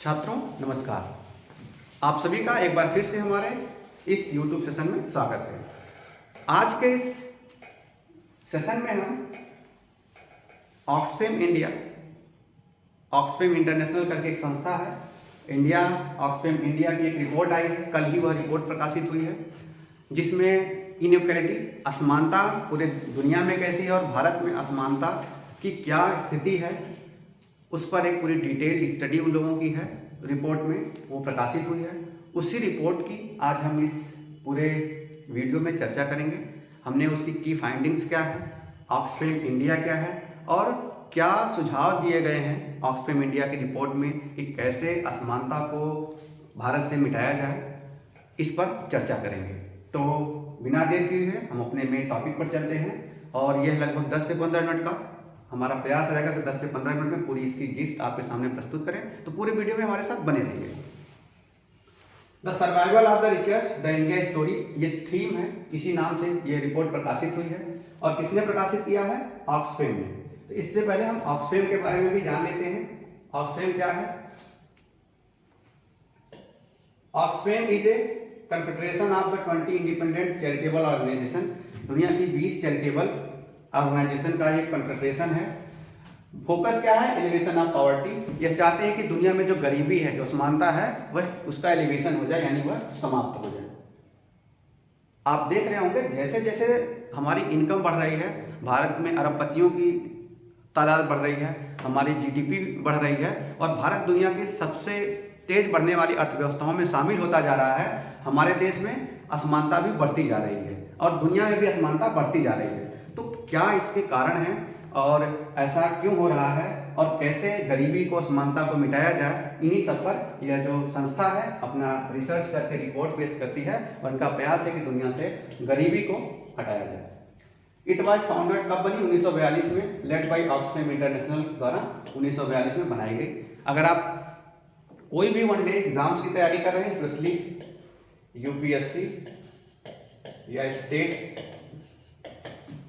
छात्रों नमस्कार। आप सभी का एक बार फिर से हमारे इस YouTube सेशन में स्वागत है। आज के इस सेशन में हम ऑक्सफैम इंटरनेशनल करके एक संस्था है, ऑक्सफैम इंडिया की एक रिपोर्ट आई है। कल ही वह रिपोर्ट प्रकाशित हुई है जिसमें इनइक्वालिटी, असमानता पूरे दुनिया में कैसी है और भारत में असमानता की क्या स्थिति है, उस पर एक पूरी डिटेल्ड स्टडी उन लोगों की है, रिपोर्ट में वो प्रकाशित हुई है। उसी रिपोर्ट की आज हम इस पूरे वीडियो में चर्चा करेंगे। हमने उसकी की फाइंडिंग्स क्या है, ऑक्सफैम इंडिया क्या है और क्या सुझाव दिए गए हैं ऑक्सफैम इंडिया की रिपोर्ट में कि कैसे असमानता को भारत से मिटाया जाए, इस पर चर्चा करेंगे। तो बिना देर किए हुए हम अपने मेन टॉपिक पर चलते हैं और यह लगभग 10 से 15 मिनट का हमारा प्रयास रहेगा कि 10 से 15 मिनट में पूरी इसकी जिस्ट आपके सामने प्रस्तुत करें। तो पूरे वीडियो में हमारे साथ बने रहिए। The survival of the richest the India story, ये थीम है, इसी नाम से ये रिपोर्ट प्रकाशित हुई है। और किसने प्रकाशित किया है? ऑक्सफैम ने। तो इससे पहले हम ऑक्सफैम के बारे में भी जान लेते हैं। ऑक्सफैम क्या है? Oxfam is a confederation of the 20 independent charitable organisation. दुनिया की 20 चैरिटेबल ऑर्गेनाइजेशन का एक कन्फेडरेशन है। फोकस क्या है? Elevation of poverty. ये चाहते हैं कि दुनिया में जो गरीबी है, जो असमानता है, वह उसका एलिवेशन हो जाए, यानी वह समाप्त हो जाए। आप देख रहे होंगे जैसे जैसे हमारी इनकम बढ़ रही है, भारत में अरबपतियों की तादाद बढ़ रही है, हमारी जीडीपी बढ़ रही है और भारत दुनिया की सबसे तेज बढ़ने वाली अर्थव्यवस्थाओं में शामिल होता जा रहा है। हमारे देश में असमानता भी बढ़ती जा रही है और दुनिया में भी असमानता बढ़ती जा रही है। तो क्या इसके कारण हैं और ऐसा क्यों हो रहा है और कैसे गरीबी को, असमानता को मिटाया जाए, इन्हीं सब पर यह जो संस्था है अपना रिसर्च करके रिपोर्ट पेश करती है और उनका प्रयास है कि दुनिया से गरीबी को हटाया जाए। इट वाज फाउंडेड, कब बनी? 1942 में, लेड बाई ऑक्सफैम इंटरनेशनल द्वारा 1942 में बनाई गई। अगर आप कोई भी वनडे एग्जाम्स की तैयारी कर रहे हैं, स्पेशली यूपीएससी या स्टेट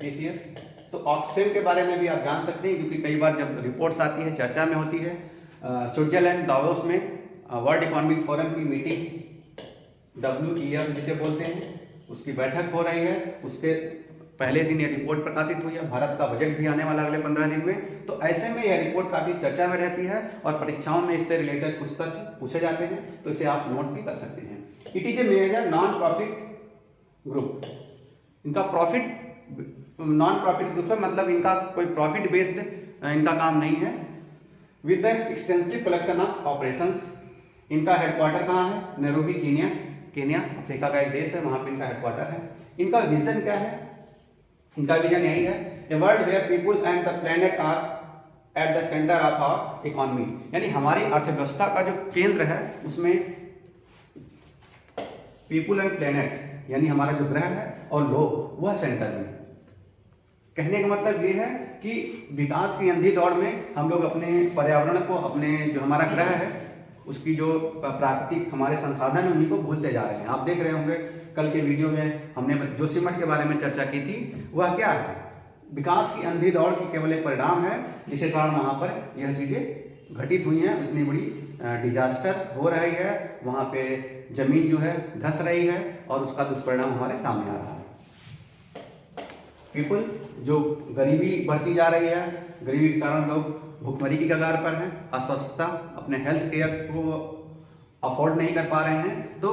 पीसीएस, तो ऑक्सफैम के बारे में भी आप जान सकते हैं, क्योंकि कई बार जब रिपोर्ट्स आती है, चर्चा में होती है। स्विट्जरलैंड दावोस में वर्ल्ड इकोनॉमिक फोरम की मीटिंग, WEF जिसे बोलते हैं, उसकी बैठक हो रही है। उसके पहले दिन ये रिपोर्ट प्रकाशित हुई है। भारत का बजट भी आने वाला अगले 15 दिन में। तो ऐसे में यह रिपोर्ट काफ़ी चर्चा में रहती है और परीक्षाओं में इससे रिलेटेड कुछ तथ्य पूछे जाते हैं, तो इसे आप नोट भी कर सकते हैं। It is a major non profit group. इनका प्रॉफिट नॉन प्रॉफिट ग्रुप है, मतलब इनका कोई प्रॉफिट बेस्ड इनका काम नहीं है। With the extensive collection of operations. इनका हेडक्वार्टर कहाँ है? नैरोबी, केन्या अफ्रीका का एक देश है, वहाँ पे इनका हेडक्वार्टर है। इनका विजन क्या है? इनका विजन यही है, a world where people and the planet are at the centre of our economy. यानी हमारी अर्थव्यवस्था का जो केंद्र है उसमें पीपुल एंड प्लेनेट, यानी हमारा जो ग्रह है और लोग, वह सेंटर में। कहने का मतलब ये है कि विकास की अंधी दौड़ में हम लोग अपने पर्यावरण को, अपने जो हमारा ग्रह है, उसकी जो प्राकृतिक हमारे संसाधन है, उन्हीं को भूलते जा रहे हैं। आप देख रहे होंगे कल के वीडियो में हमने जोशीमठ के बारे में चर्चा की थी। वह क्या है? विकास की अंधी दौड़ की केवल एक परिणाम है, जिसके कारण वहाँ पर यह चीज़ें घटित हुई हैं। इतनी बड़ी डिजास्टर हो रही है, वहाँ पे जमीन जो है धंस रही है और उसका दुष्परिणाम हमारे सामने आ रहा है। पीपल, जो गरीबी बढ़ती जा रही है, गरीबी के कारण लोग भुखमरी की कगार पर हैं, अस्वस्थता, अपने हेल्थ केयर को अफोर्ड नहीं कर पा रहे हैं। तो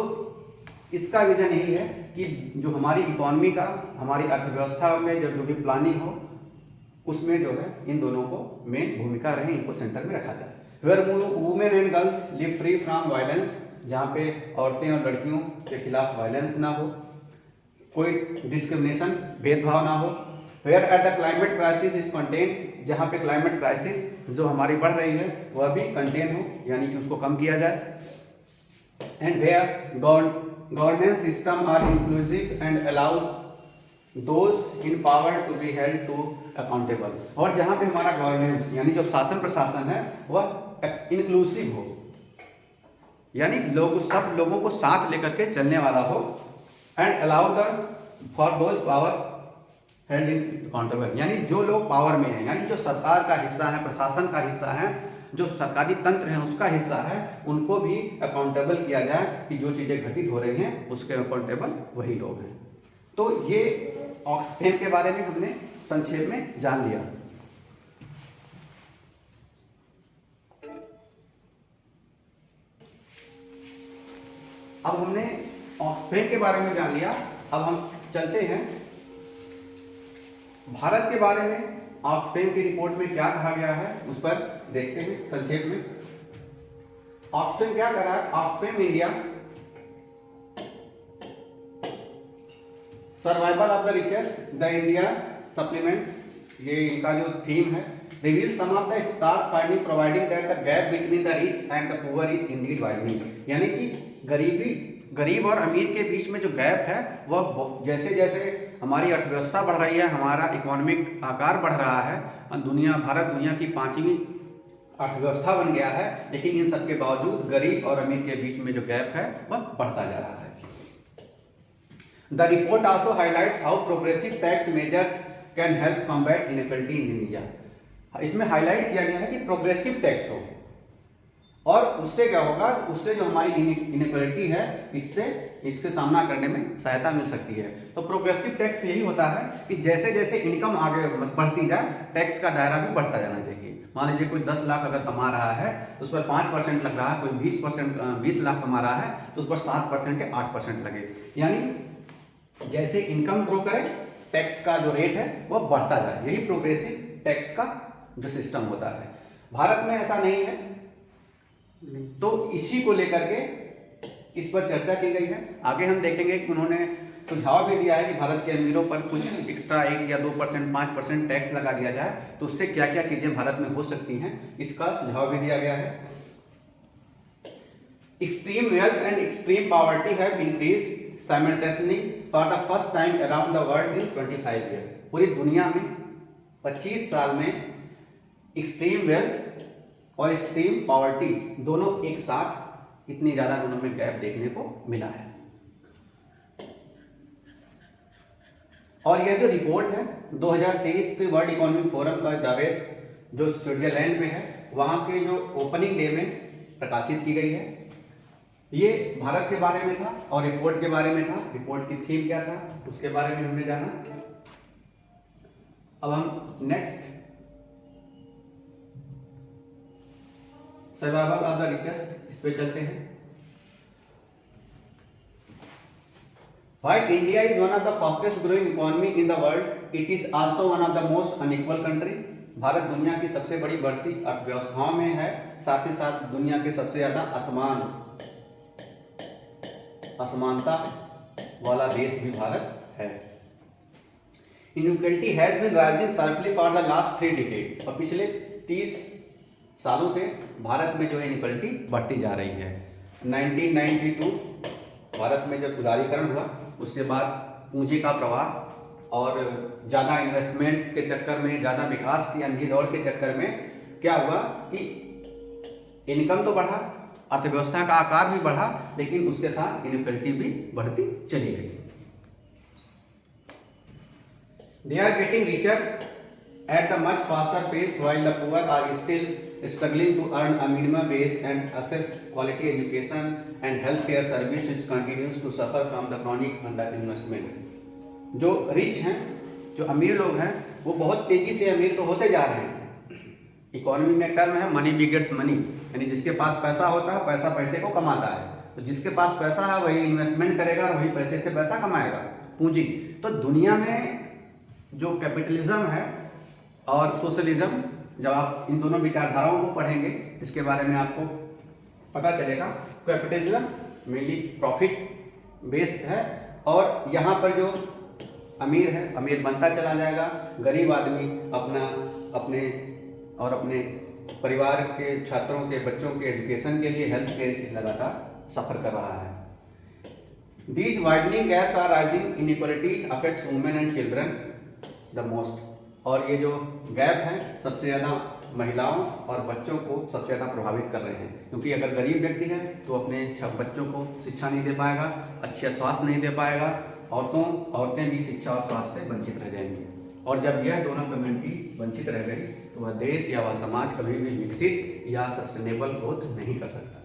इसका विजन यही है कि जो हमारी इकोनॉमी का, हमारी अर्थव्यवस्था में जो भी प्लानिंग हो, उसमें जो है इन दोनों को मेन भूमिका रहे, इनको सेंटर में रखा जाए। Where women and girls live free from violence, जहाँ पे औरतें और लड़कियों के खिलाफ वायलेंस ना हो, कोई डिस्क्रिमिनेशन, भेदभाव ना हो। Where at the climate crisis is contain, जहाँ पे क्लाइमेट क्राइसिस जो हमारी बढ़ रही है वह भी कंटेन हो, यानी कि उसको कम किया जाए। And where governance system are inclusive and allow those in power to be held to accountable, और जहाँ पे हमारा गवर्नेंस यानी जो शासन प्रशासन है वह इंक्लूसिव हो, यानी लोग, सब लोगों को साथ लेकर के चलने वाला हो। And allow the for those power held in accountable, यानी जो लोग पावर में हैं, यानी जो सरकार का हिस्सा है, प्रशासन का हिस्सा है, जो सरकारी तंत्र है उसका हिस्सा है, उनको भी अकाउंटेबल किया जाए कि जो चीज़ें घटित हो रही हैं उसके अकाउंटेबल वही लोग हैं। तो ये ऑक्सफैम के बारे में हमने संक्षेप में जान लिया। अब हमने ऑक्सफैम के बारे में जान लिया, अब हम चलते हैं भारत के बारे में। ऑक्सफैम की रिपोर्ट में क्या कहा गया है उस पर देखते हैं संक्षेप में। ऑक्सफैम क्या कर रहा है? Oxfam India survival of the richest the India supplement, ये इनका जो थीम है, reveal some of the stark finding providing that the gap between the rich and the poor is indeed widening. यानी कि गरीब और अमीर के बीच में जो गैप है वह जैसे जैसे हमारी अर्थव्यवस्था बढ़ रही है, हमारा इकोनॉमिक आकार बढ़ रहा है, भारत दुनिया की 5वीं अर्थव्यवस्था बन गया है, लेकिन इन सब के बावजूद गरीब और अमीर के बीच में जो गैप है वह बढ़ता जा रहा है। The report also highlights how progressive tax measures can help combat inequality in India. इसमें हाईलाइट किया गया है कि प्रोग्रेसिव टैक्स हो और उससे क्या होगा, उससे जो हमारी इनइक्वालिटी है इससे सामना करने में सहायता मिल सकती है। तो प्रोग्रेसिव टैक्स यही होता है कि जैसे जैसे इनकम आगे बढ़ती जाए टैक्स का दायरा भी बढ़ता जाना चाहिए। मान लीजिए कोई 10 लाख अगर कमा रहा है तो उस पर 5% लग रहा है, कोई 20 लाख कमा रहा है तो उस पर 7% या 8% लगे। यानी जैसे इनकम ग्रो करे टैक्स का जो रेट है वह बढ़ता जाए, यही प्रोग्रेसिव टैक्स का जो सिस्टम होता है। भारत में ऐसा नहीं है, तो इसी को लेकर के इस पर चर्चा की गई है। आगे हम देखेंगे कि उन्होंने सुझाव भी दिया है कि भारत के अमीरों पर कुछ एक्स्ट्रा 1 या 2%, 5% टैक्स लगा दिया जाए तो उससे क्या क्या चीजें भारत में हो सकती हैं, इसका सुझाव भी दिया गया है। Extreme wealth and extreme poverty have increased simultaneously for the first time around the world in 25 year. पूरी दुनिया में 25 साल में एक्सट्रीम वेल्थ और एक्सट्रीम पॉवर्टी दोनों एक साथ इतनी ज्यादा दोनों में गैप देखने को मिला है। और यह जो रिपोर्ट है 2023 के वर्ल्ड इकोनॉमिक फोरम का दावेस जो स्विट्जरलैंड में है वहां के जो ओपनिंग डे में प्रकाशित की गई है। ये भारत के बारे में था और रिपोर्ट के बारे में था। रिपोर्ट की थीम क्या था उसके बारे में हमने जाना। अब हम next survival of the richest इस पे चलते हैं। While India is one of the fastest growing economy in the world, it is also one of the most unequal country. Bharat दुनिया की सबसे बड़ी बढ़ती अर्थव्यवस्थाओं में है, साथ ही साथ दुनिया के सबसे ज्यादा असमानता वाला देश भी भारत है। Inequality has been rising sharply for the last 3 decades. और पिछले 30 सालों से भारत में जो है इनइक्वालिटी बढ़ती जा रही है। 1992 भारत में जब उदारीकरण हुआ उसके बाद पूंजी का प्रवाह और ज़्यादा इन्वेस्टमेंट के चक्कर में, ज़्यादा विकास की अंधी दौड़ के चक्कर में क्या हुआ कि इनकम तो बढ़ा, अर्थव्यवस्था का आकार भी बढ़ा, लेकिन उसके साथ इनइक्वालिटी भी बढ़ती चली गई। They are getting richer at the much faster pace while the poor are still struggling to earn a minimum wage and access quality education and healthcare service which continues to suffer from the chronic underinvestment. जो rich हैं, जो अमीर लोग हैं, वो बहुत तेजी से अमीर तो होते जा रहे हैं। इकोनॉमी में एक टर्म है मनी बिगेट्स मनी, यानी जिसके पास पैसा होता है पैसा पैसे को कमाता है, तो जिसके पास पैसा है वही इन्वेस्टमेंट करेगा और वही पैसे से पैसा कमाएगा, पूंजी। तो दुनिया में जो कैपिटलिज्म है और सोशलिज्म, जब आप इन दोनों विचारधाराओं को पढ़ेंगे इसके बारे में आपको पता चलेगा। कैपिटलिज्म मेनली प्रॉफिट बेस्ड है और यहाँ पर जो अमीर है अमीर बनता चला जाएगा, गरीब आदमी अपने परिवार के छात्रों के बच्चों के एजुकेशन के लिए, हेल्थ केयर के लिए लगातार सफर कर रहा है। These widening gaps are rising inequalities affects women and children the most. और ये जो गैप है सबसे ज़्यादा महिलाओं और बच्चों को सबसे ज़्यादा प्रभावित कर रहे हैं, क्योंकि अगर गरीब व्यक्ति है तो अपने बच्चों को शिक्षा नहीं दे पाएगा, अच्छा स्वास्थ्य नहीं दे पाएगा, औरतें भी शिक्षा और स्वास्थ्य से वंचित रह जाएंगी। और जब यह दोनों कम्युनिटी वंचित रह गई तो वह देश या वह समाज कभी भी विकसित या सस्टेनेबल ग्रोथ नहीं कर सकता।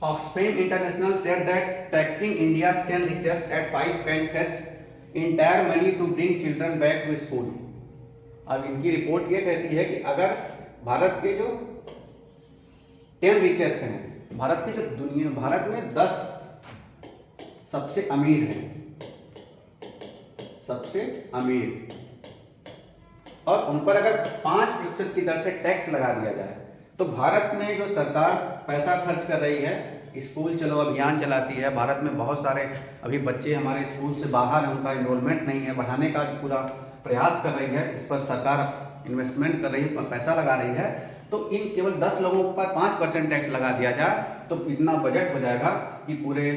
Oxfam international said that taxing India's 10 richest at 5 can fetch entire money to bring children back to school। अब इनकी रिपोर्ट ये कहती है कि अगर भारत के जो 10 richest हैं, भारत के जो भारत में 10 सबसे अमीर हैं, सबसे अमीर, और उन पर अगर 5% की दर से टैक्स लगा दिया जाए तो भारत में जो सरकार पैसा खर्च कर रही है, स्कूल चलो अभियान चलाती है, भारत में बहुत सारे अभी बच्चे हमारे स्कूल से बाहर हैं, उनका इनरोलमेंट नहीं है, बढ़ाने का जो पूरा प्रयास कर रही है, इस पर सरकार इन्वेस्टमेंट कर रही है, पैसा लगा रही है, तो इन केवल 10 लोगों पर 5% टैक्स लगा दिया जाए तो इतना बजट हो जाएगा कि पूरे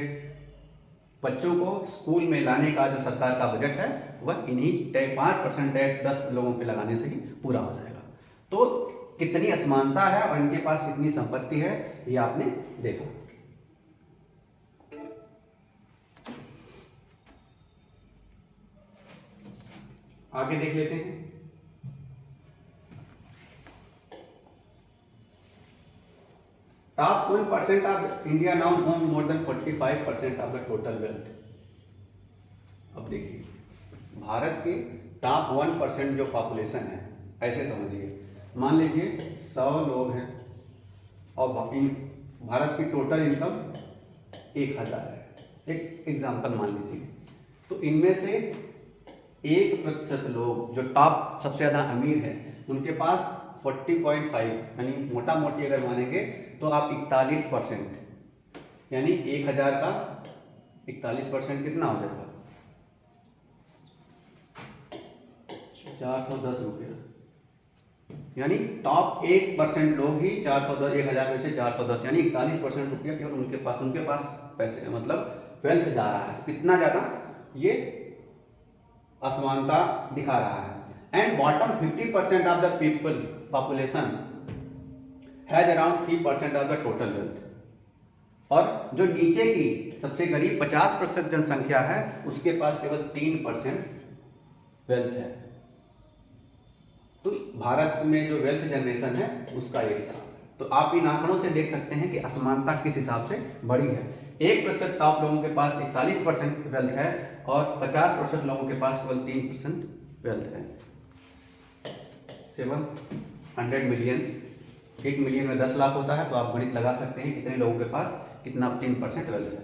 बच्चों को स्कूल में लाने का जो सरकार का बजट है वह इन्हीं 5% टैक्स 10 लोगों पे लगाने से ही पूरा हो जाएगा। तो कितनी असमानता है और इनके पास कितनी संपत्ति है ये आपने देखा। आगे देख लेते हैं। Top 1% of India now own more than 45% of the total wealth. अब देखिए भारत के टॉप 1% जो पॉपुलेशन है, ऐसे समझिए, मान लीजिए 100 लोग हैं और भारत की टोटल इनकम 1000 है, एक एग्जांपल मान लीजिए, तो इनमें से 1% लोग जो टॉप सबसे ज़्यादा अमीर है उनके पास 40.5, यानी मोटा मोटी अगर मानेंगे तो आप 41%, यानी 1000 का 41% कितना हो जाएगा, 410 रुपया, यानी टॉप 1% लोग ही 410, 1000 में से 410 यानी 41% रुपया केवल उनके पास पैसे मतलब वेल्थ जा रहा है। तो कितना ज़्यादा ये असमानता दिखा रहा है। And bottom 50% of the people population has around 3% of the total wealth, और जो नीचे की सबसे गरीब 50% जनसंख्या है उसके पास केवल 3% वेल्थ है। तो भारत में जो वेल्थ जनरेशन है उसका ये हिसाब है। तो आप इन आंकड़ों से देख सकते हैं कि असमानता किस हिसाब से बढ़ी है। 1% टॉप लोगों के पास 41% वेल्थ है और 50% लोगों के पास केवल 3% वेल्थ है। 700 मिलियन, 1 मिलियन में 10 लाख होता है, तो आप गणित लगा सकते हैं कितने लोगों के पास कितना 3% वेल्थ है।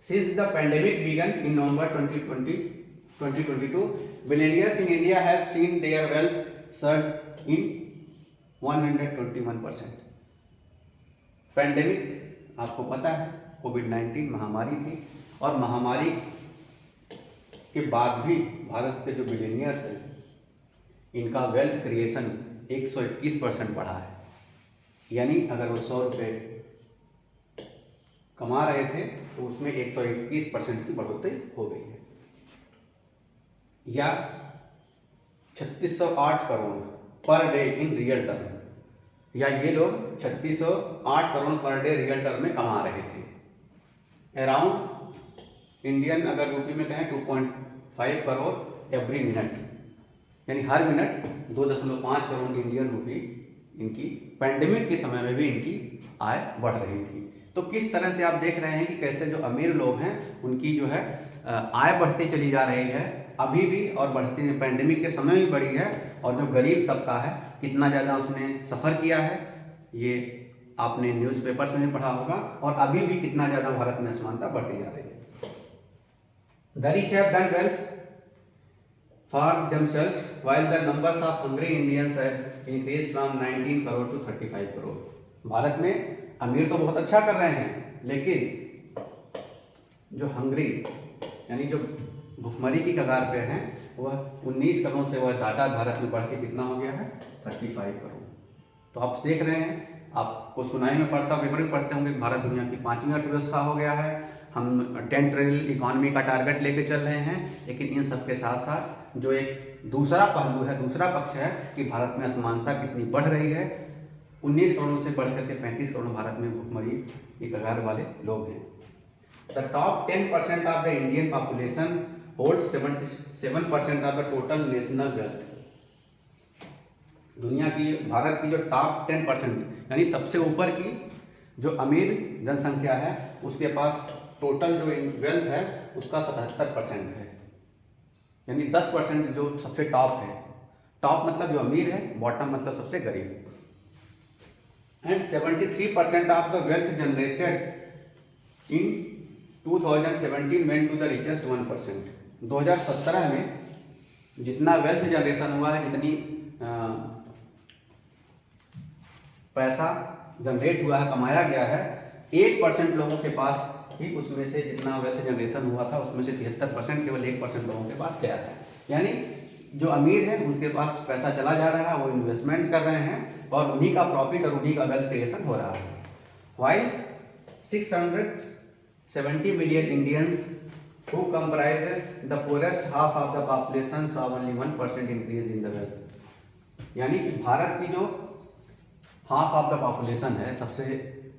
Since the pandemic began in November 2022, billionaires in India have seen their wealth surge in 121%। Pandemic आपको पता है कोविड-19 महामारी थी, और महामारी के बाद भी भारत के जो बिलियनियर्स हैं इनका वेल्थ क्रिएशन 121% बढ़ा है। यानी अगर वो 100 रुपये कमा रहे थे तो उसमें 121% की बढ़ोतरी हो गई है। या 3608 crore per day in real term, या ये लोग 3608 crore per day real term में कमा रहे थे। अराउंड इंडियन अगर रुपये में कहें 2.5 करोड़ एवरी मिनट, यानी हर मिनट 2.5 करोड़ इंडियन रुपये इनकी पैंडेमिक के समय में भी इनकी आय बढ़ रही थी। तो किस तरह से आप देख रहे हैं कि कैसे जो अमीर लोग हैं उनकी जो है आय बढ़ती चली जा रही है अभी भी, और बढ़ती पैंडेमिक के समय भी बढ़ी है, और जो गरीब तबका है कितना ज़्यादा उसने सफ़र किया है ये आपने न्यूज़पेपर्स में भी पढ़ा होगा, और अभी भी कितना ज़्यादा भारत में असमानता बढ़ती जा रही है। The rich have done well for themselves while the numbers of hungry Indians have increase from 19 crore to 35 crore. Bharat में अमीर तो बहुत अच्छा कर रहे हैं, लेकिन जो हंग्री यानी जो भुखमरी की कगार पे हैं वह 19 करोड़ से वह डाटा भारत में बढ़ के कितना हो गया है 35 करोड़। तो आप देख रहे हैं, आपको सुनाई में पढ़ता पेपर में पढ़ते होंगे, भारत दुनिया की 5वीं अर्थव्यवस्था हो गया है, हम 10 ट्रिलियन इकोनॉमी का टारगेट लेके चल रहे हैं। लेकिन इन सबके साथ साथ जो एक दूसरा पहलू है, दूसरा पक्ष है कि भारत में असमानता कितनी बढ़ रही है। 19 करोड़ से बढ़ करके 35 करोड़ भारत में भुखमरी की कगार वाले लोग हैं। द टॉप 10% of the Indian population holds 77% of the total national wealth. दुनिया की, भारत की जो टॉप 10% यानी सबसे ऊपर की जो अमीर जनसंख्या है उसके पास टोटल जो वेल्थ है उसका 77% है, यानी 10% जो सबसे टॉप है। टॉप मतलब जो अमीर है, बॉटम मतलब सबसे गरीब। And 73% of the wealth generated in 2017 went to the richest 1%। 2017 में जितना वेल्थ जनरेशन हुआ है, जितनी पैसा जनरेट हुआ है, कमाया गया है, 1% लोगों के पास ही उसमें से जितना वेल्थ जनरेशन हुआ था उसमें से 73% केवल 1% लोगों के पास गया है। यानी जो अमीर है उनके पास पैसा चला जा रहा है, वो इन्वेस्टमेंट कर रहे हैं और उन्हीं का प्रॉफिट और उन्हीं का वेल्थ क्रिएशन हो रहा है। While 670 million Indians who comprises the poorest half of the population saw only 1% increase in the wealth। यानी कि भारत की जो हाफ ऑफ द पॉपुलेशन है, सबसे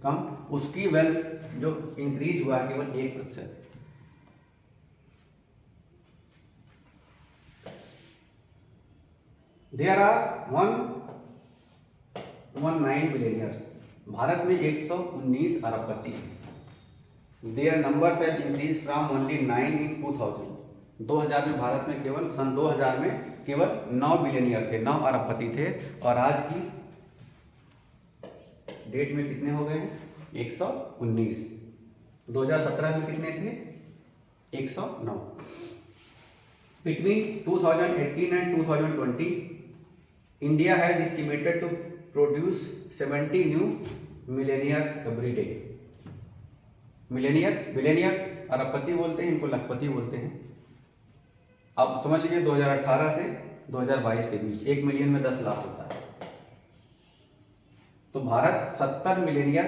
कम, उसकी वेल्थ जो इंक्रीज हुआ है केवल 1%। There are 119 billionaires. भारत में 119 अरबपति हैं। Their numbers have increase from only 9 in 2000। 2000 में भारत में केवल, सन 2000 में केवल 9 बिलियनियर थे, 9 अरबपति थे, और आज की डेट में कितने हो गए हैं? 119। 2017 में कितने थे? 109। Between 2018 and 2020 India has estimated to produce 70 new millionaire every day. Billionaire अरबपति बोलते हैं, इनको लखपति बोलते हैं। अब समझ लीजिए 2018 से 2022 के बीच 1 मिलियन में 10 लाख होता है, तो भारत 70 मिलियनियर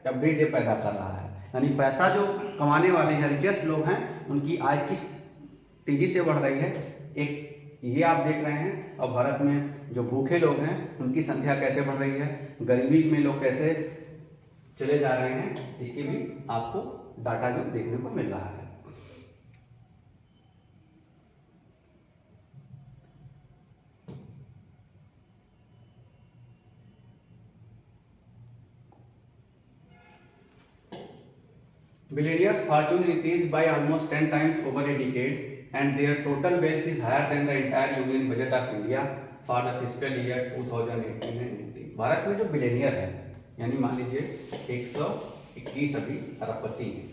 एवरी डे पैदा कर रहा है। यानी पैसा जो कमाने वाले हैं, रिचेस्ट लोग हैं, उनकी आय किस तेजी से बढ़ रही है, एक ये आप देख रहे हैं। और भारत में जो भूखे लोग हैं उनकी संख्या कैसे बढ़ रही है, गरीबी में लोग कैसे चले जा रहे हैं, इसकी भी आपको डाटा जो देखने को मिल रहा है। Billionaires' fortune increased by almost 10 times over a decade, and their total wealth is higher than the entire union budget of India for the fiscal year 2018 and 19। Bharat में जो बिलियनियर है, यानी मान लीजिए 121 अभी अरबपति हैं,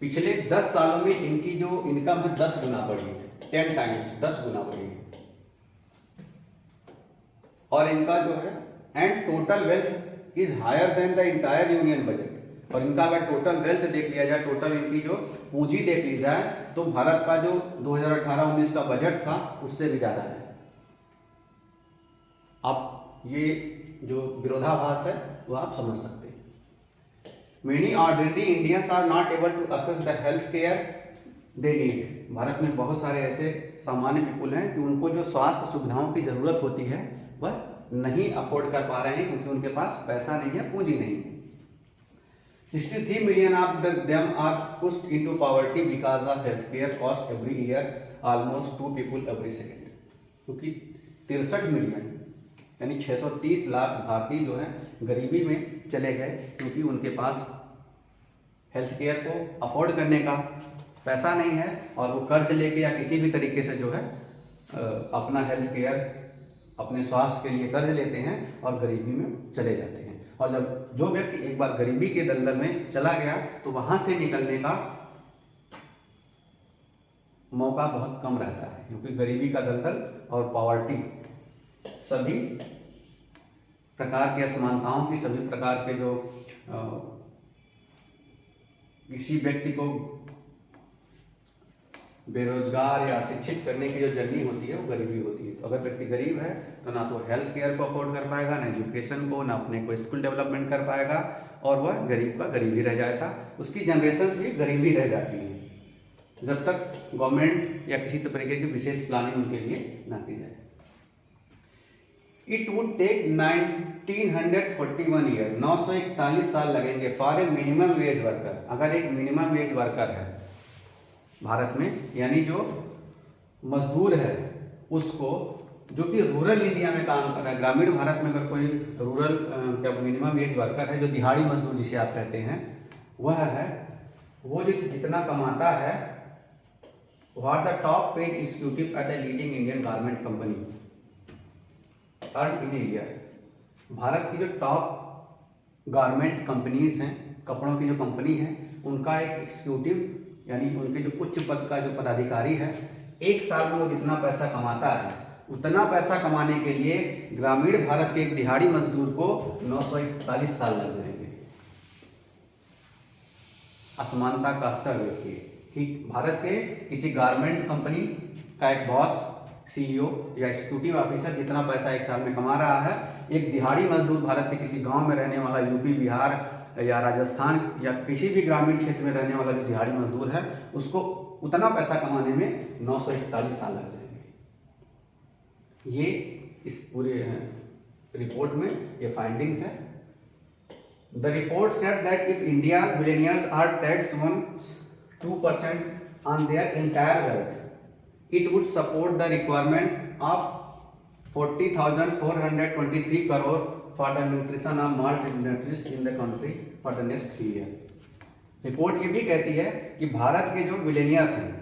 पिछले 10 सालों में इनकी जो इनकम है 10 गुना बढ़ी है, 10 टाइम्स, 10 गुना बढ़ी है। और इनका जो है and total wealth is higher than the entire union budget. और इनका अगर टोटल वेल्थ देख लिया जाए, टोटल इनकी जो पूंजी देख ली जाए, तो भारत का जो 2018-19 का बजट था उससे भी ज्यादा है। अब ये जो विरोधाभास है वो आप समझ सकते हैं। Many ordinary Indians are not able to assess the health care they need. Bharat में बहुत सारे ऐसे सामान्य पीपुल हैं कि उनको जो स्वास्थ्य सुविधाओं की जरूरत होती है वह नहीं अफोर्ड कर पा रहे हैं, क्योंकि उनके पास पैसा नहीं है, पूंजी नहीं है। 63 million of them are pushed into poverty because of healthcare cost every year almost 2 people every second। क्योंकि 63 मिलियन यानी 630 लाख भारतीय जो हैं गरीबी में चले गए, क्योंकि उनके पास हेल्थ केयर को अफोर्ड करने का पैसा नहीं है, और वो कर्ज लेके या किसी भी तरीके से जो है अपना हेल्थ केयर, अपने स्वास्थ्य के लिए कर्ज लेते हैं और गरीबी में चले जाते हैं। और जब जो व्यक्ति एक बार गरीबी के दलदल में चला गया तो वहां से निकलने का मौका बहुत कम रहता है, क्योंकि गरीबी का दलदल और पॉवर्टी, सभी प्रकार की असमानताओं की, सभी प्रकार के जो किसी व्यक्ति को बेरोजगार या अशिक्षित करने की जो जर्नी होती है वो गरीबी होती है। तो अगर व्यक्ति गरीब है तो ना तो हेल्थ केयर को अफोर्ड कर पाएगा, ना एजुकेशन को, ना अपने को स्किल डेवलपमेंट कर पाएगा, और वह गरीब का गरीब ही रह जाता। उसकी जनरेशन्स भी गरीब ही रह जाती हैं जब तक गवर्नमेंट या किसी तरीके की विशेष प्लानिंग उनके लिए ना की जाए। इट वुड टेक 1941 ईयर, 941 साल लगेंगे for a minimum wage worker. अगर एक मिनिमम वेज वर्कर है भारत में, यानी जो मजदूर है, उसको जो कि रूरल इंडिया में काम कर रहा है, ग्रामीण भारत में अगर कोई रूरल क्या मिनिमम वेज वर्कर है, जो दिहाड़ी मजदूर जिसे आप कहते हैं, वह है, वो जो जितना कमाता है, what the top paid executive at the leading Indian garment company earn in year. Bharat की जो टॉप गारमेंट कंपनीज हैं, कपड़ों की जो कंपनी है, उनका एक एग्जीक्यूटिव यानी उनके जो उच्च पद का जो पदाधिकारी है, एक साल में वो जितना पैसा कमाता है, उतना पैसा कमाने के लिए ग्रामीण भारत के एक दिहाड़ी मजदूर को 941 साल लग जाएंगे। असमानता का स्तर देखिए कि भारत के किसी गारमेंट कंपनी का एक बॉस, सीईओ या एग्जीक्यूटिव ऑफिसर जितना पैसा एक साल में कमा रहा है, एक दिहाड़ी मजदूर भारत के किसी गांव में रहने वाला, यूपी, बिहार या राजस्थान या किसी भी ग्रामीण क्षेत्र में रहने वाला जो दिहाड़ी मजदूर है, उसको उतना पैसा कमाने में 941 साल लग जाएंगे। ये इस पूरे रिपोर्ट में ये फाइंडिंग्स है। The report said that if India's billionaires are taxed 2% on their entire wealth, it would support the requirement of 40,423 crore for the nutrition of malnourished in the country for the next 3 years। Report ये भी कहती है कि भारत के जो billionaires हैं,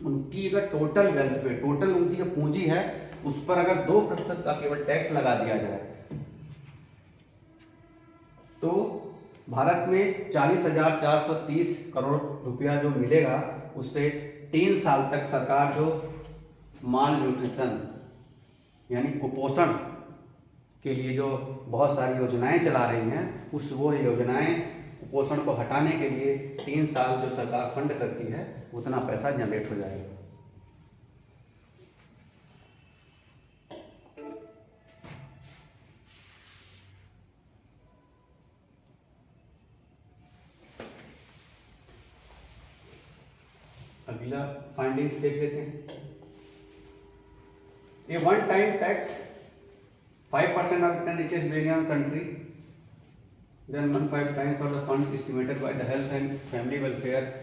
उनकी अगर टोटल वेल्थ पे, टोटल उनकी जो पूंजी है, उस पर अगर 2% का केवल टैक्स लगा दिया जाए, तो भारत में 40,430 करोड़ रुपया जो मिलेगा, उससे 3 साल तक सरकार जो माल न्यूट्रिशन यानी कुपोषण के लिए जो बहुत सारी योजनाएं चला रही हैं, वो योजनाएं कुपोषण को हटाने के लिए 3 साल जो सरकार फंड करती है, उतना पैसा जनरेट हो जाएगा। अगला फाइंडिंग्स देख लेते हैं। A one time tax 5% of the richest billionaire country, then 1/5 times for the funds estimated by the health and family welfare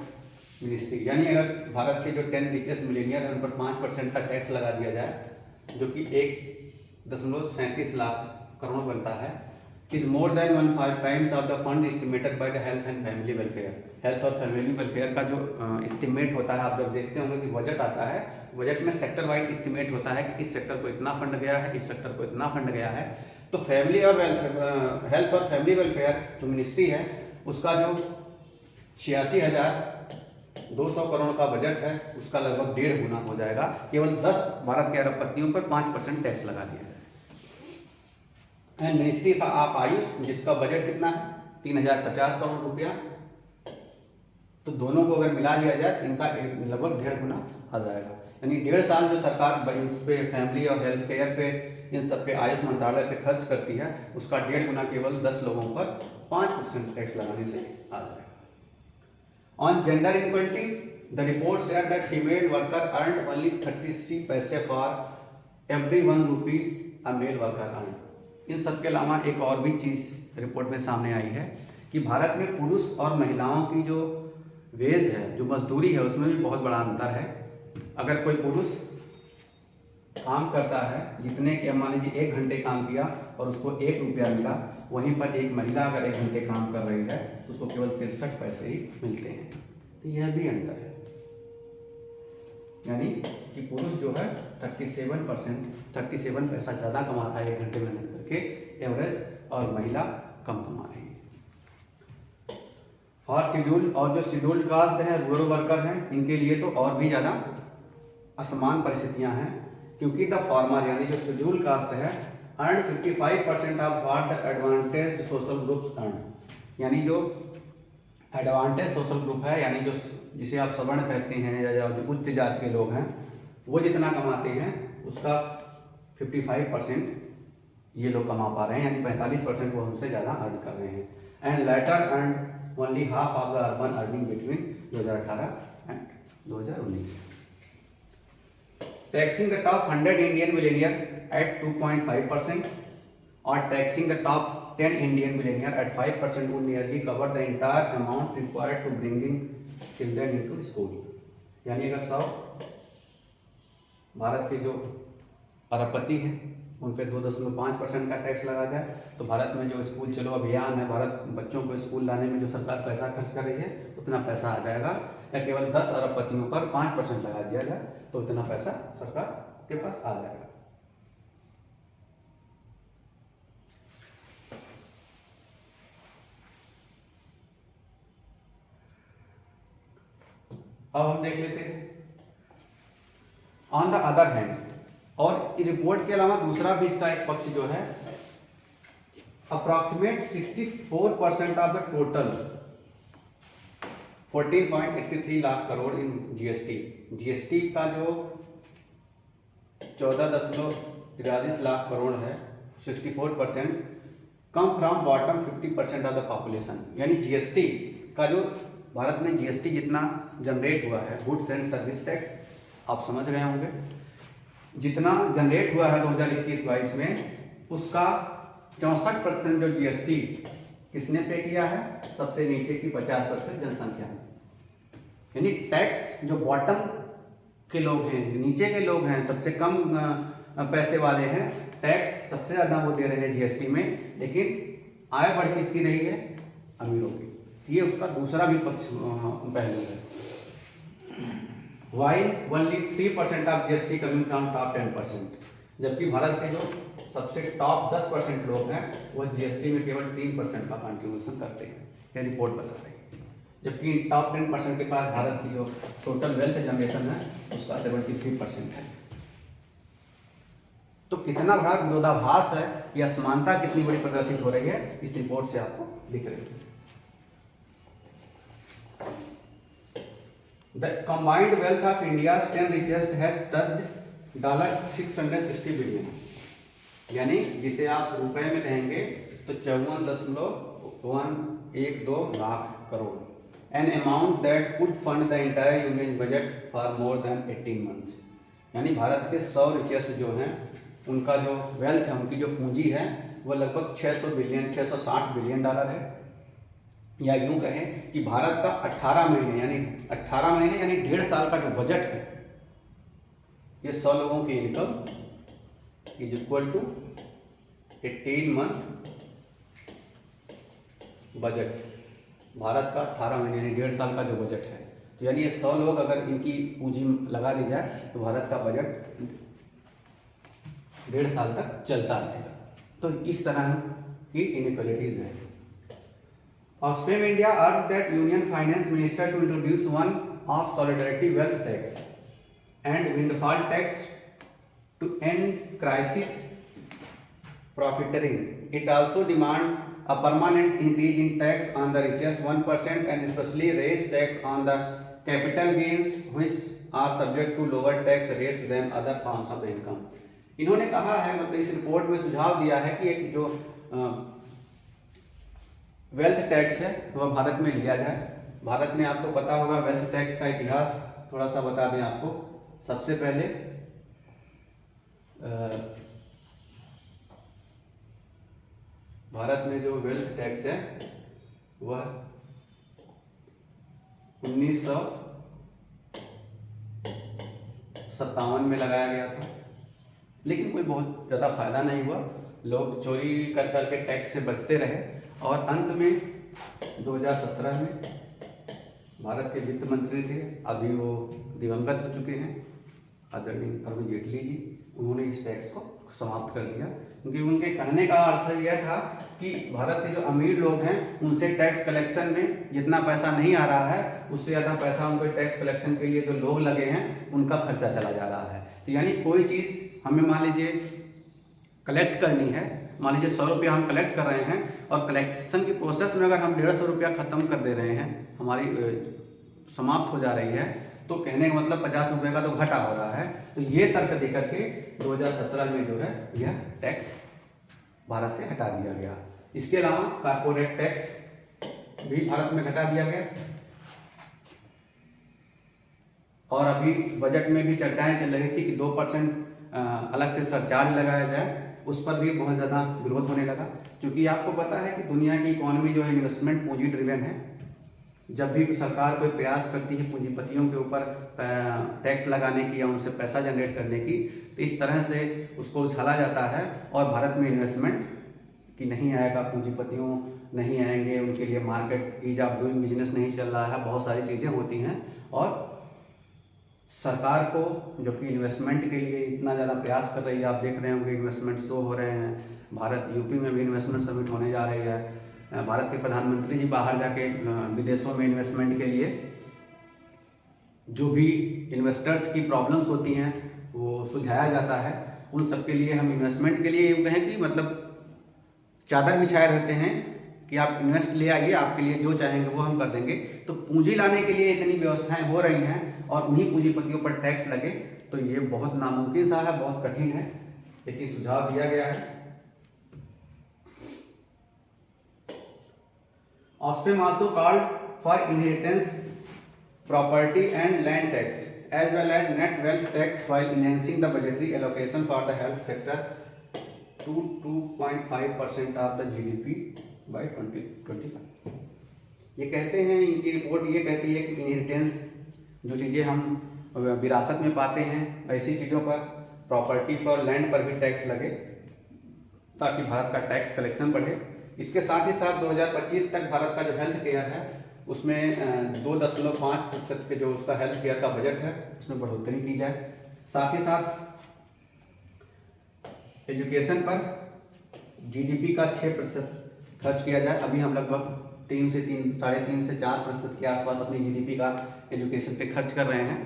ministry. यानी अगर भारत के जो 10 रिचेस्ट मिलियनियर है, उन पर 5% का टैक्स लगा दिया जाए, जो कि 1.37 लाख करोड़ बनता है, is more than 1/5 times of the fund estimated by the health and family welfare। Health और फैमिली वेलफेयर का जो एस्टिमेट होता है, आप जब देखते होंगे कि बजट आता है, बजट में सेक्टर वाइज एस्टिमेट होता है कि इस सेक्टर को इतना फंड गया है, इस सेक्टर को इतना फंड गया है। तो फैमिली और हेल्थ और फैमिली वेलफेयर जो मिनिस्ट्री है, उसका जो 86,200 करोड़ का बजट है, उसका लगभग 1.5 गुना हो जाएगा, केवल 10 भारत के अरबपतियों पर 5% टैक्स लगा दिया जाए। एंड मिनिस्ट्री ऑफ आयुष, जिसका बजट कितना है, 3,050 करोड़ रुपया, तो दोनों को अगर मिला लिया जाए, इनका लगभग 1.5 गुना आ जाएगा। यानी 1.5 साल जो सरकार इस पे फैमिली और हेल्थ केयर पे, इन सब पे, आयुष मंत्रालय पे खर्च करती है, उसका 1.5 गुना केवल 10 लोगों पर 5% टैक्स लगाने से आ जाएगा। On gender equality, the report said that female worker earned only 33 पैसे for every 1 rupee a male worker earn. इन सब के अलावा एक और भी चीज़ रिपोर्ट में सामने आई है कि भारत में पुरुष और महिलाओं की जो वेज है, जो मजदूरी है, उसमें भी बहुत बड़ा अंतर है। अगर कोई पुरुष काम करता है, जितने के मान लीजिए 1 घंटे काम किया और उसको 1 रुपया मिला, वहीं पर एक महिला अगर 1 घंटे काम कर रही है तो उसको केवल 63 पैसे ही मिलते हैं। तो यह भी अंतर है, यानी कि पुरुष जो है 37 पैसा ज़्यादा कमा रहा है 1 घंटे मेहनत करके एवरेज, और महिला कम कमा रही है। फॉर शेड्यूल, और जो शेड्यूल्ड कास्ट है, रूरल वर्कर हैं, इनके लिए तो और भी ज़्यादा असमान परिस्थितियां हैं, क्योंकि द फॉर्मर यानी जो शेड्यूल्ड कास्ट है earn 55% of what the advantaged social groups earn. यानी जो एडवांटेज सोशल ग्रुप है, यानी जो जिसे आप सवर्ण कहते हैं या जो उच्च जाति के लोग हैं, वो जितना कमाते हैं उसका 55% ये लोग कमा पा रहे हैं, यानी 45% वो हमसे ज़्यादा अर्न कर रहे हैं। And later earn only half of the urban earning between 2018 and 2019। Taxing the top 100 Indian millionaire at 2.5% और टैक्सिंग द टॉप 10 Indian millionaire at 5% would nearly cover the entire amount required to bringing children into school। यानी अगर 100 भारत के जो अरबपति हैं उन पे 2.5% का टैक्स लगा जाए तो भारत में जो स्कूल चलो अभियान है, भारत बच्चों को स्कूल लाने में जो सरकार पैसा खर्च कर रही है उतना पैसा आ जाएगा, या केवल 10 अरबपतियों पर 5% लगा दिया जाए तो इतना पैसा सरकार के पास आ जाएगा। अब हम देख लेते हैं ऑन द अदर हैंड, और रिपोर्ट के अलावा दूसरा भी इसका एक पक्ष जो है, approximate 64% of the total 14.83 lakh crore in GST, GST का जो 14.43 लाख करोड़ है 64% come from bottom 50% of the population. यानी जीएसटी का जो भारत में जीएसटी जितना जनरेट हुआ है, गुड्स एंड सर्विस टैक्स, आप समझ रहे होंगे, जितना जनरेट हुआ है 2021-22 में उसका 64% जो जीएसटी किसने पे किया है, सबसे नीचे की 50% जनसंख्या ने। यानी टैक्स जो बॉटम के लोग हैं, नीचे के लोग हैं, सबसे कम पैसे वाले हैं, टैक्स सबसे ज़्यादा वो दे रहे हैं जीएसटी में, लेकिन आय बढ़ किसकी रही है, अमीरों की। ये उसका दूसरा भी पक्ष पहलू है। While only 3% of GST coming from top 10%, जबकि भारत के जो सबसे टॉप 10% लोग हैं वो जीएसटी में केवल 3% का कंट्रीब्यूशन करते हैं, ये रिपोर्ट बता रही है। जबकि टॉप 10% के पास भारत की जो टोटल वेल्थ जनरेशन है उसका 73% है। तो कितना बड़ा विरोधाभास है, ये असमानता कितनी बड़ी प्रदर्शित हो रही है, इस रिपोर्ट से आपको दिख रही है। The combined wealth of India's 10 richest has touched $660 billion, यानी जिसे आप रुपए में कहेंगे तो 54.112 lakh crore, an amount that could fund the entire union budget for more than 18 months। यानी भारत के 100 रिचेस्ट जो हैं उनका जो वेल्थ है, उनकी जो पूंजी है वो लगभग 660 बिलियन डॉलर है, या यूं कहें कि भारत का 18 महीने यानी 1.5 साल का जो बजट है, ये 100 लोगों की income is equal to 18 month budget. Bharat का 18 महीने यानी 1.5 साल का जो बजट है, तो यानी ये 100 लोग अगर इनकी पूंजी लगा दी जाए तो भारत का बजट 1.5 साल तक चलता रहेगा। तो इस तरह की इनइक्वालिटीज है। Oxfam India urged that Union Finance Minister to introduce one of solidarity wealth tax and windfall tax to end crisis profiteering. It also demand a permanent increase in tax on the richest 1% and especially raise tax on the capital gains which are subject to lower tax rates than other forms of income. इन्होंने कहा है, मतलब इस report में सुझाव दिया है कि एक जो वेल्थ टैक्स है वह भारत में लिया जाए। भारत में आपको पता होगा वेल्थ टैक्स का इतिहास थोड़ा सा बता दें आपको। सबसे पहले भारत में जो वेल्थ टैक्स है वह 1957 में लगाया गया था, लेकिन कोई बहुत ज़्यादा फायदा नहीं हुआ, लोग चोरी कर करके टैक्स से बचते रहे, और अंत में 2017 में भारत के वित्त मंत्री थे, अभी वो दिवंगत हो चुके हैं, आदरणीय अरुण जेटली जी, उन्होंने इस टैक्स को समाप्त कर दिया, क्योंकि उनके कहने का अर्थ यह था कि भारत के जो अमीर लोग हैं उनसे टैक्स कलेक्शन में जितना पैसा नहीं आ रहा है उससे ज़्यादा पैसा उनको टैक्स कलेक्शन के लिए जो लोग लगे हैं उनका खर्चा चला जा रहा है। तो यानी कोई चीज़ हमें मान लीजिए कलेक्ट करनी है, मान लीजिए 100 रुपया हम कलेक्ट कर रहे हैं और कलेक्शन की प्रोसेस में अगर हम 150 रुपया ख़त्म कर दे रहे हैं, हमारी समाप्त हो जा रही है, तो कहने का मतलब 50 रुपये का तो घटा हो रहा है। तो ये तर्क दे करके 2017 में जो है यह टैक्स भारत से हटा दिया गया। इसके अलावा कारपोरेट टैक्स भी भारत में घटा दिया गया, और अभी बजट में भी चर्चाएं चल रही थी कि 2% अलग से सरचार्ज लगाया जाए, उस पर भी बहुत ज़्यादा विरोध होने लगा, क्योंकि आपको पता है कि दुनिया की इकोनॉमी जो है इन्वेस्टमेंट पूंजी ड्रिवन है। जब भी सरकार कोई प्रयास करती है पूंजीपतियों के ऊपर टैक्स लगाने की या उनसे पैसा जनरेट करने की, तो इस तरह से उसको उछाला जाता है और भारत में इन्वेस्टमेंट कि नहीं आएगा, पूंजीपतियों नहीं आएंगे, उनके लिए market ease of doing business नहीं चल रहा है, बहुत सारी चीज़ें होती हैं। और सरकार को जो कि इन्वेस्टमेंट के लिए इतना ज़्यादा प्रयास कर रही है, आप देख रहे होंगे इन्वेस्टमेंट शो हो रहे हैं। भारत यूपी में भी इन्वेस्टमेंट समिट होने जा रही है। भारत के प्रधानमंत्री जी बाहर जाके विदेशों में इन्वेस्टमेंट के लिए जो भी इन्वेस्टर्स की प्रॉब्लम्स होती हैं वो सुलझाया जाता है। उन सब के लिए हम इन्वेस्टमेंट के लिए यूँ कहें कि मतलब चादर बिछाए रहते हैं कि आप इन्वेस्ट ले आइए, आपके लिए जो चाहेंगे वो हम कर देंगे। तो पूंजी लाने के लिए इतनी व्यवस्थाएं हो रही हैं और उन्हीं पूंजीपतियों पर टैक्स लगे, तो ये बहुत नामुमकिन सा है, बहुत कठिन है, लेकिन सुझाव दिया गया है। Oxfam also called for inheritance property and land tax as well as net wealth tax while enhancing the budgetary allocation for the health sector to 2.5% of the GDP by 2025। ये कहते हैं, इनकी रिपोर्ट ये कहती है कि इनहेरिटेंस जो चीज़ें हम विरासत में पाते हैं ऐसी चीज़ों पर, प्रॉपर्टी पर, लैंड पर भी टैक्स लगे ताकि भारत का टैक्स कलेक्शन बढ़े। इसके साथ ही साथ 2025 तक भारत का जो हेल्थ केयर है उसमें 2.5% के जो उसका हेल्थ केयर का बजट है उसमें बढ़ोतरी की जाए। साथ ही साथ एजुकेशन पर जीडीपी का 6% खर्च किया जाए। अभी हम लगभग 3.5 से 4% के आसपास अपनी जीडीपी का एजुकेशन पे खर्च कर रहे हैं।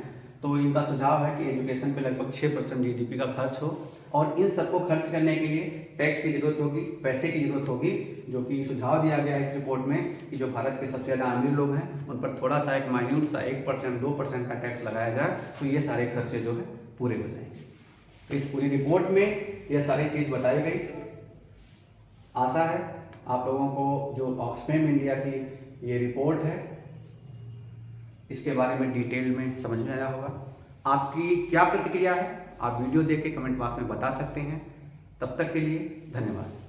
तो इनका सुझाव है कि एजुकेशन पे लगभग 6% जीडीपी का खर्च हो और इन सबको खर्च करने के लिए टैक्स की जरूरत होगी, पैसे की जरूरत होगी, जो कि सुझाव दिया गया है इस रिपोर्ट में कि जो भारत के सबसे ज़्यादा अमीर लोग हैं उन पर थोड़ा सा एक माइन्यूट सा 1% 2% का टैक्स लगाया जाए तो ये सारे खर्चे जो है पूरे हो जाएंगे। तो इस पूरी रिपोर्ट में यह सारी चीज़ बताई गई। आशा है आप लोगों को जो ऑक्सफैम इंडिया की ये रिपोर्ट है इसके बारे में डिटेल में समझ में आया होगा। आपकी क्या प्रतिक्रिया है आप वीडियो देख के कमेंट बॉक्स में बता सकते हैं। तब तक के लिए धन्यवाद।